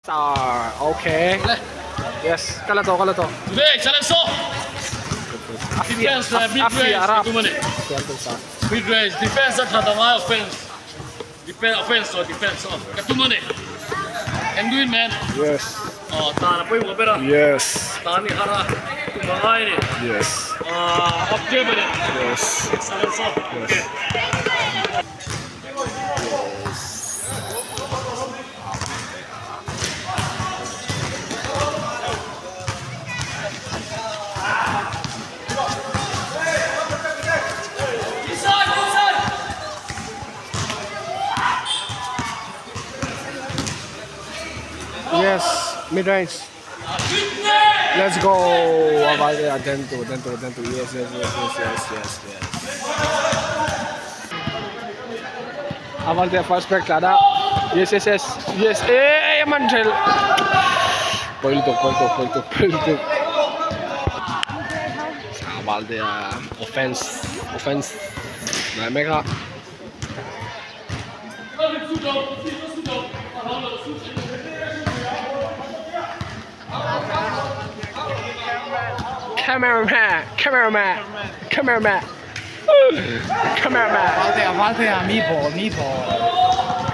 Okay. Yes, kala to. Today, Salenso. Defense, mid-range, Arab. 2 minutes. Mid-range, defense at Hadamai, offense. Offense, 2 minutes. Can do it, man. Yes. Oh, Tana, pwede mo pera. Yes. Tani, hara. Tumangain eh. Yes. Up 2 minutes. Yes. Salenso. Okay. Yes. Mid range. Let's go. Atento. Yes. Avalde first back lada. Yes. Mantel. Polito. Avalde offense. Mega. Cameraman. Avantea, meatball.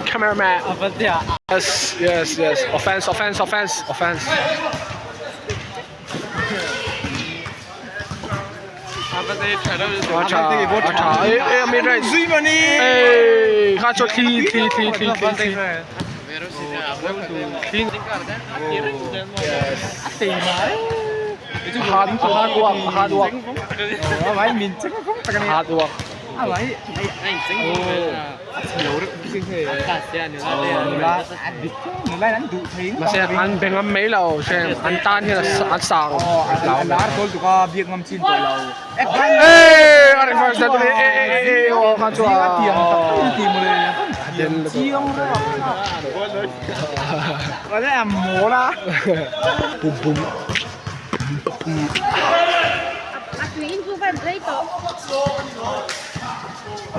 Cameraman. Avantea. Yes. Offense. Acha. Mid range. Hey, kacho clean. Hard work. Vậy mình chắc không phải cái này. Hard work. Vậy anh chính nhiều đấy cũng thế. Nila đánh tụ thiến. Masih an bengam mấy lâu, xem an tan thì là an sang. Anh đã tôi tụi có việc ngâm chín tuổi lâu. Ê, anh phải sao tụi kacho. Tìm một chiông đó. Rồi đấy em múa đó. Bum.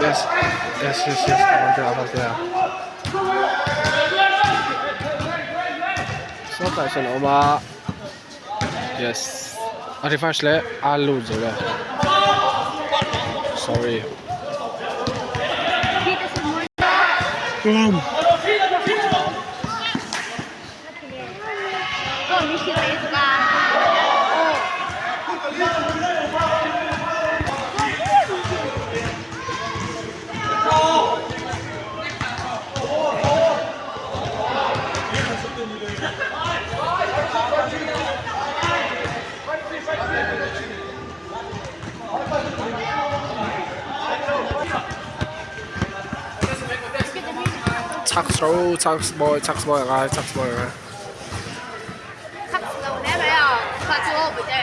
Yes. Avantea. So tại sao nó mà yes. Advance le lose rồi. Sorry. Chucks boy. Khắp lâu nè mày à, khắp lâu bây giờ.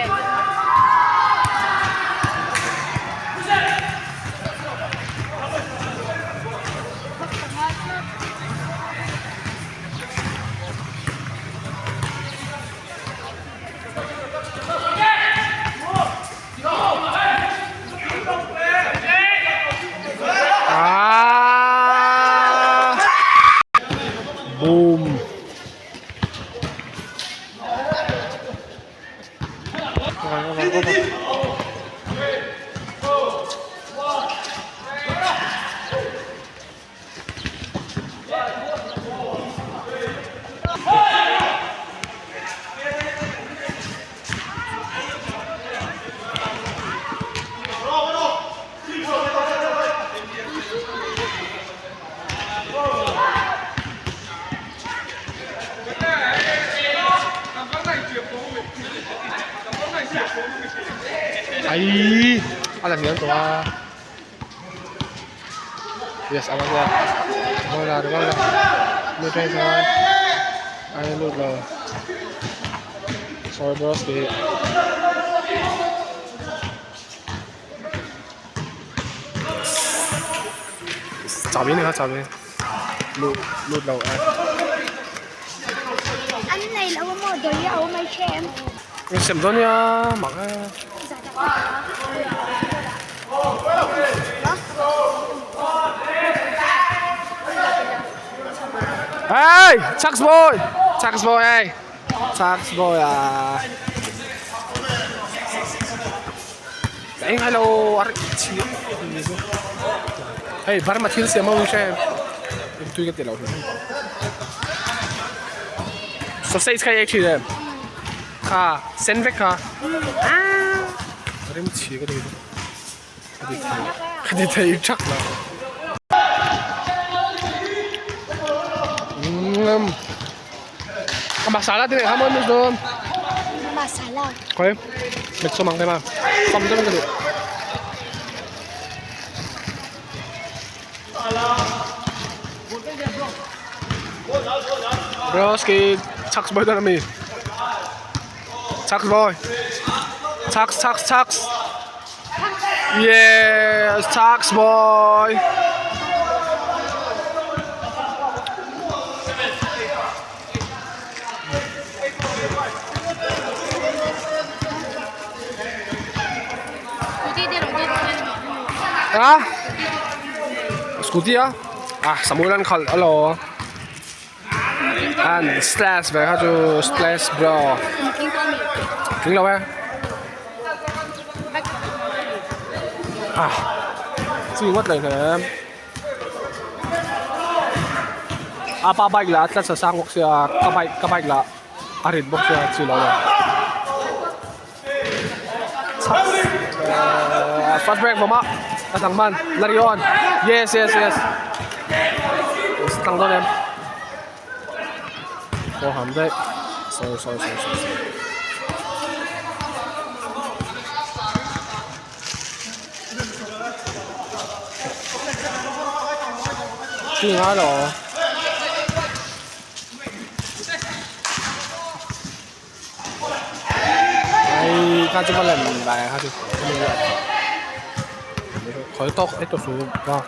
Boom. Ay, làm gì đó yes, Avantea. Được rồi. Lùi đây thôi. Ai lùi rồi. Sorry bros, bị. Chào biến nữa, lùi đầu Anh này là có một đứa yêu mày xem. Mình xem thôi nha, mặc Hey, Chucks boy. Taxboy! Taxboy à. Hey, hello! Hey, bare Mathilde siger mig, chef. Du ikke det lov. Så ses skal jeg ikke til det. Ka, send væk ka. Hvad er det med tiger det? Det er ikke tak da. Masala din hamon mo doon. Masala. Okay. Medyo mangkay ma. Pamdam ka din. Broski, Tax boy na namin. Tax boy. Tax. Yes, Tax boy. Ah? Scooty ah? Ah, samulan call. Hello. And slash về ha cho slash bro. Kính lâu em. À. Gì mất này em. À ba bike là tất cả sang quốc gia các bike là arit quốc gia chỉ là. Fast break mama. Thằng man, Larion. Yes. Thằng đó em. Cô hàm đấy. Sorry. Chưa ngã rồi. Ai, các chú bắt lần bài hả chú? Khỏi tóc, ít tóc xuống vào.